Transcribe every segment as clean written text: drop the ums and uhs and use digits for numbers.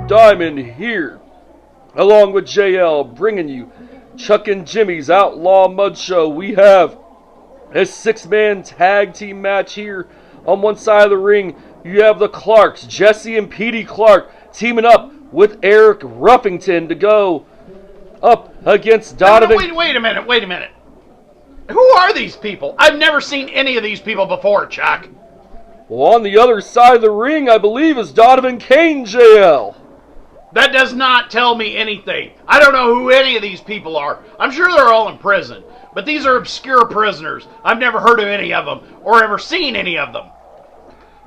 Diamond here, along with JL, bringing you Chuck and Jimmy's Outlaw Mudshow. We have a 6-man tag team match here. On one side of the ring, you have the Clarks, Jesse and Petey Clark, teaming up with Eric Ruffington to go up against Donovan. Wait a minute. Who are these people? I've never seen any of these people before, Chuck. Well, on the other side of the ring, I believe, is Donovan Kane, JL. That does not tell me anything. I don't know who any of these people are. I'm sure they're all in prison, but these are obscure prisoners. I've never heard of any of them or ever seen any of them.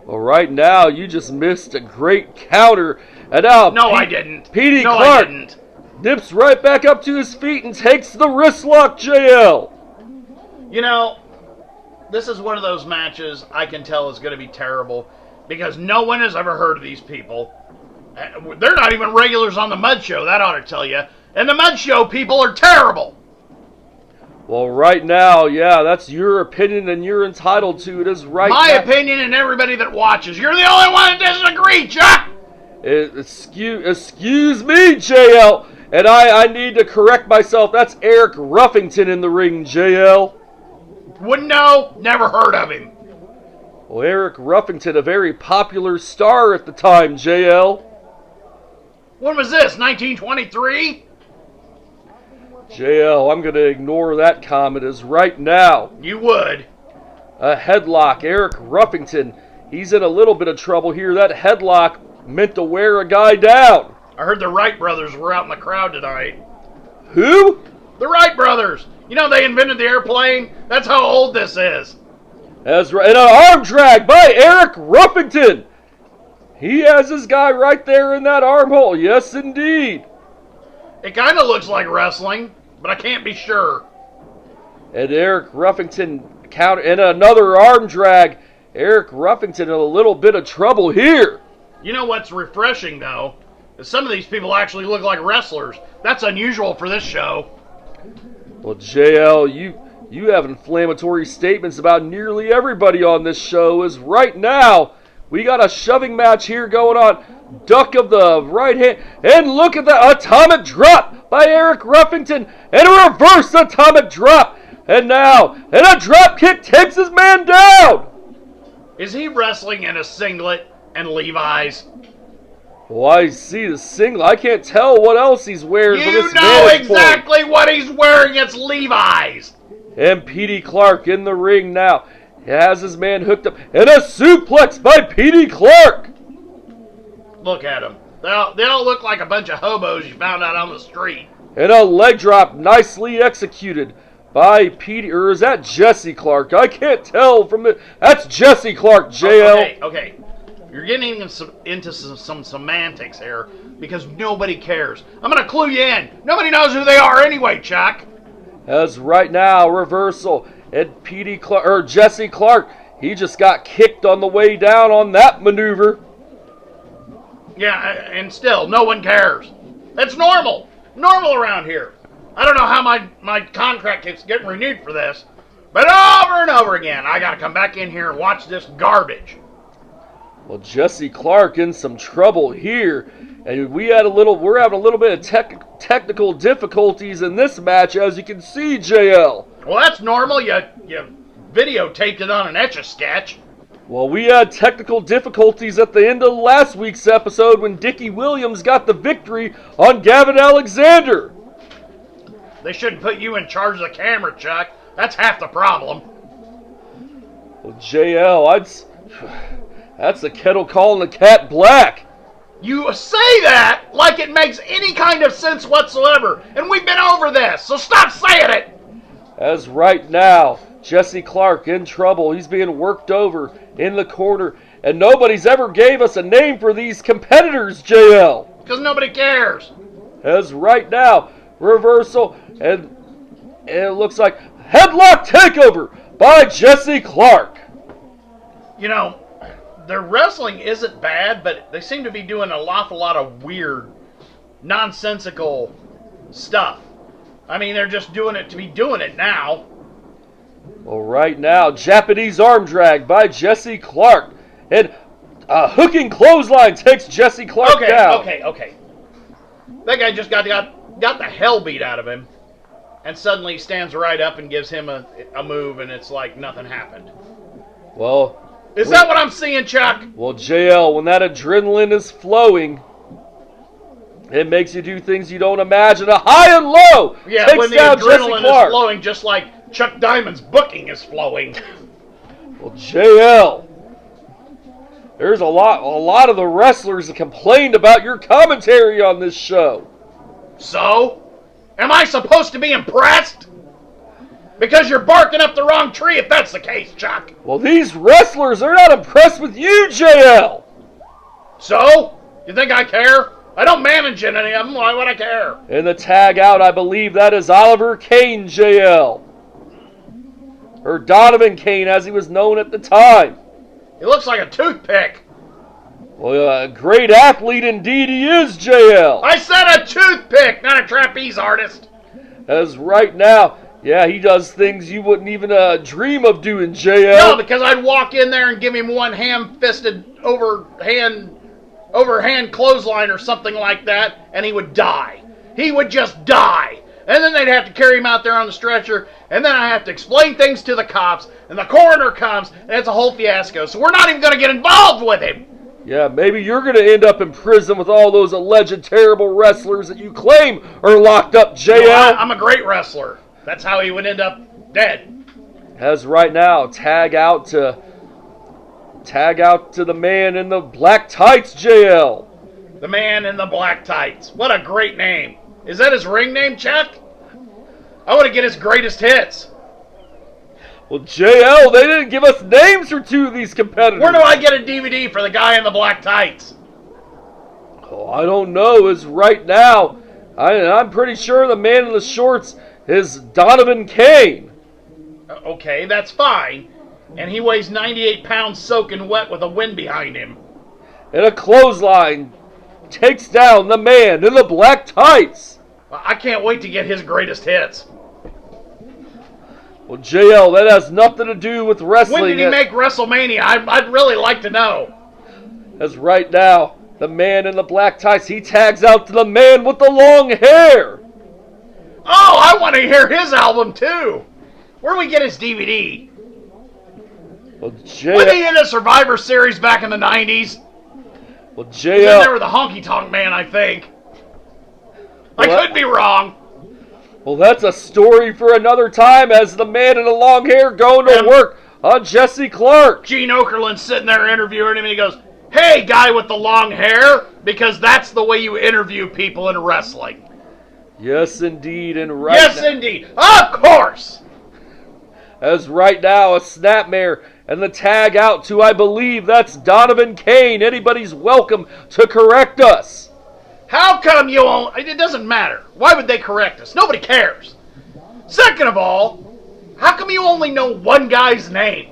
Well, right now, you just missed a great counter. And now, I didn't. Petey no, Clark I didn't. Dips right back up to his feet and takes the wrist lock, JL. You know, this is one of those matches I can tell is going to be terrible because no one has ever heard of these people. They're not even regulars on the Mudshow, that ought to tell you. And the Mudshow people are terrible. Well, right now, yeah, that's your opinion and you're entitled to it. Is right. My opinion and everybody that watches. You're the only one that doesn't agree, Chuck. Excuse me, JL. And I need to correct myself. That's Eric Ruffington in the ring, JL. Wouldn't know. Never heard of him. Well, Eric Ruffington, a very popular star at the time, JL. When was this, 1923? JL, I'm going to ignore that comment as right now. You would. A headlock. Eric Ruffington, he's in a little bit of trouble here. That headlock meant to wear a guy down. I heard the Wright brothers were out in the crowd tonight. Who? The Wright brothers. You know they invented the airplane? That's how old this is. That's right. And an arm drag by Eric Ruffington. He has his guy right there in that armhole. Yes, indeed. It kind of looks like wrestling, but I can't be sure. And Eric Ruffington counter and another arm drag. Eric Ruffington in a little bit of trouble here. You know what's refreshing, though? Is some of these people actually look like wrestlers. That's unusual for this show. Well, JL, you have inflammatory statements about nearly everybody on this show. Is right now, we got a shoving match here going on. Duck of the right hand. And look at the atomic drop by Eric Ruffington. And a reverse atomic drop. And now, and a drop kick takes his man down. Is he wrestling in a singlet and Levi's? Well, I see the singlet. I can't tell what else he's wearing from this You know vantage exactly point. what he's wearing. It's Levi's. And Petey Clark in the ring now. He has his man hooked up. And a suplex by Petey Clark. Look at them. They all look like a bunch of hobos you found out on the street. And a leg drop nicely executed by Petey. Or is that Jesse Clark? I can't tell from the... That's Jesse Clark, JL. Okay. You're getting into some semantics here because nobody cares. I'm going to clue you in. Nobody knows who they are anyway, Chuck. As right now, reversal. And Jesse Clark, he just got kicked on the way down on that maneuver. Yeah, and still, no one cares. It's normal. Normal around here. I don't know how my contract keeps getting renewed for this, but over and over again, I got to come back in here and watch this garbage. Well, Jesse Clark in some trouble here, and we're having a little bit of technical difficulties in this match, as you can see, JL. Well, that's normal. You videotaped it on an Etch-a-Sketch. Well, we had technical difficulties at the end of last week's episode when Dickie Williams got the victory on Gavin Alexander. They shouldn't put you in charge of the camera, Chuck. That's half the problem. Well, JL, that's the kettle calling the cat black. You say that like it makes any kind of sense whatsoever, and we've been over this, so stop saying it! As right now, Jesse Clark in trouble. He's being worked over in the corner, and nobody's ever gave us a name for these competitors, JL. Because nobody cares. As right now, reversal, and it looks like headlock takeover by Jesse Clark. You know, their wrestling isn't bad, but they seem to be doing an awful lot of weird, nonsensical stuff. I mean, they're just doing it to be doing it now. Well, right now, Japanese arm drag by Jesse Clark. And A hooking clothesline takes Jesse Clark down. Okay. That guy just got the hell beat out of him, and suddenly he stands right up and gives him a move, and it's like nothing happened. Well, is that what I'm seeing, Chuck? Well, JL, when that adrenaline is flowing, it makes you do things you don't imagine. A high and low takes when the down adrenaline Jesse Clark. is flowing, just like Chuck Diamond's booking is flowing. Well, JL, there's a lot of the wrestlers that complained about your commentary on this show. So? Am I supposed to be impressed? Because you're barking up the wrong tree if that's the case, Chuck. Well, these wrestlers are not impressed with you, JL. So? You think I care? I don't manage any of them. Why would I care? In the tag out, I believe that is Oliver Kane, JL. Or Donovan Kane, as he was known at the time. He looks like a toothpick. Well, a great athlete indeed he is, JL. I said a toothpick, not a trapeze artist. As right now, yeah, he does things you wouldn't even dream of doing, JL. No, because I'd walk in there and give him one ham-fisted overhand clothesline or something like that, and he would die. He would just die. And then they'd have to carry him out there on the stretcher, and then I have to explain things to the cops, and the coroner comes, and it's a whole fiasco. So we're not even going to get involved with him. Yeah, maybe you're going to end up in prison with all those alleged terrible wrestlers that you claim are locked up, JL. No, I'm a great wrestler. That's how he would end up dead. As right now, tag out to the man in the black tights, JL. The man in the black tights. What a great name. Is that his ring name, Chuck? I want to get his greatest hits. Well, JL, they didn't give us names for two of these competitors. Where do I get a DVD for the guy in the black tights? Oh, I don't know. It's right now. I'm pretty sure the man in the shorts is Donovan Kane. Okay, that's fine. And he weighs 98 pounds soaking wet with a wind behind him. And a clothesline takes down the man in the black tights. I can't wait to get his greatest hits. Well, JL, that has nothing to do with wrestling. When did he make WrestleMania? I'd really like to know. As right now, the man in the black tights, he tags out to the man with the long hair. Oh, I want to hear his album too. Where do we get his DVD? Well, Was he in a Survivor Series back in the 90s? Well, He was in there with the Honky Tonk Man, I think. I could be wrong. Well, that's a story for another time as the man in the long hair going to work on Jesse Clark. Gene Okerlund's sitting there interviewing him and he goes, "Hey, guy with the long hair," because that's the way you interview people in wrestling. Yes, indeed, and indeed. Of course. As right now, a snapmare and the tag out to, I believe, that's Donovan Kane. Anybody's welcome to correct us. How come you won't? It doesn't matter. Why would they correct us? Nobody cares. Second of all, how come you only know one guy's name?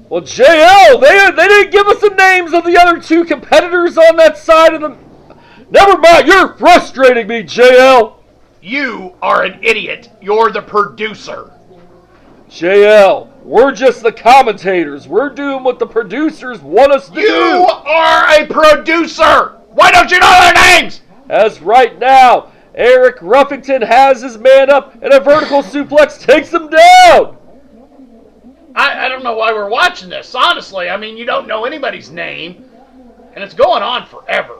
Well, JL, they didn't give us the names of the other two competitors on that side of the... Never mind, you're frustrating me, JL. You are an idiot. You're the producer. JL, we're just the commentators. We're doing what the producers want us to do. You are a producer. Why don't you know their names? As right now, Eric Ruffington has his man up and a vertical suplex takes him down. I don't know why we're watching this, honestly. I mean, you don't know anybody's name, and it's going on forever.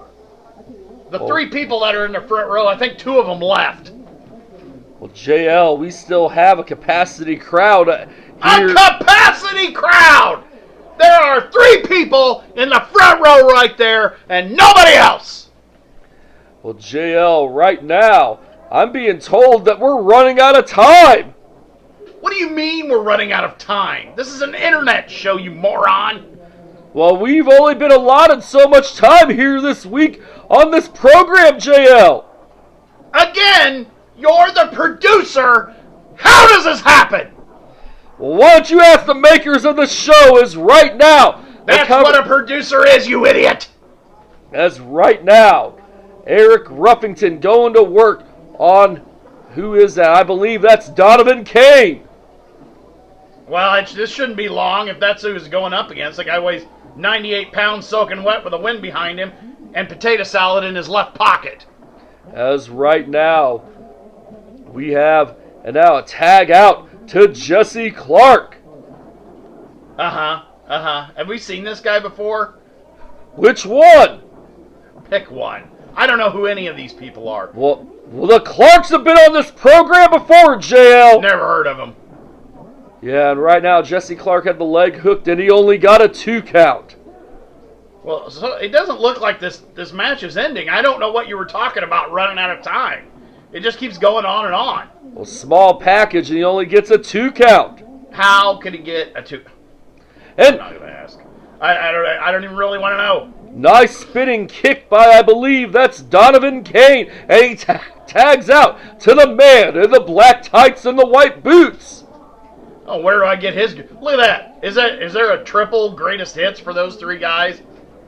The three people that are in the front row, I think two of them left. Well, JL, we still have a capacity crowd here. A capacity crowd! There are three people in the front row right there, and nobody else! Well, JL, right now, I'm being told that we're running out of time. What do you mean we're running out of time? This is an internet show, you moron! Well, we've only been allotted so much time here this week on this program, JL. Again, you're the producer. How does this happen? Well, why don't you ask the makers of the show is right now. That's what a producer is, you idiot. As right now, Eric Ruffington going to work on, who is that? I believe that's Donovan Kane. Well, this shouldn't be long if that's who he's going up against. The guy weighs 98 pounds soaking wet with the wind behind him, and potato salad in his left pocket. As right now, we have, and now a tag out to Jesse Clark. Have we seen this guy before? Which one? Pick one. I don't know who any of these people are. Well, the Clarks have been on this program before, JL. Never heard of him. Yeah, and right now Jesse Clark had the leg hooked and he only got a 2 count. Well, so it doesn't look like this match is ending. I don't know what you were talking about running out of time. It just keeps going on and on. Well, small package and he only gets a 2 count. How could he get a 2? And I'm not going to ask. I don't even really want to know. nice spinning kick by, I believe, that's Donovan Kane. And he tags out to the man in the black tights and the white boots. Oh, where do I get his? Look at that. Is there a triple greatest hits for those 3 guys?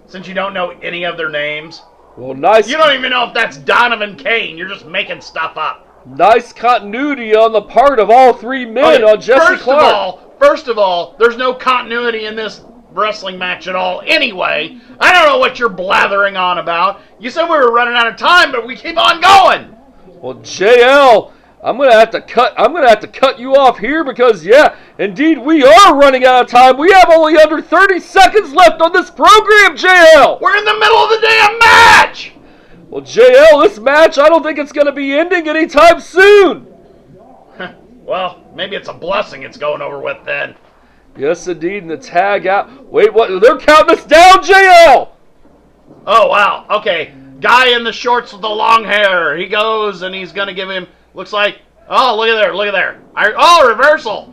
Since you don't know any of their names. Well, nice. You don't even know if that's Donovan Kane. You're just making stuff up. Nice continuity on the part of all 3 men on Jesse Clark. First of all, there's no continuity in this wrestling match at all anyway. I don't know what you're blathering on about. You said we were running out of time, but we keep on going. Well, JL, I'm gonna have to cut you off here because, yeah, indeed we are running out of time. We have only under 30 seconds left on this program, JL. We're in the middle of the damn match. Well, JL, this match, I don't think it's gonna be ending anytime soon. Well, maybe it's a blessing it's going over with then. Yes, indeed, and the tag out. Wait, what? They're counting us down, JL. Oh, wow. Okay. Guy in the shorts with the long hair. He goes and he's going to give him, looks like, oh, look at there. Reversal.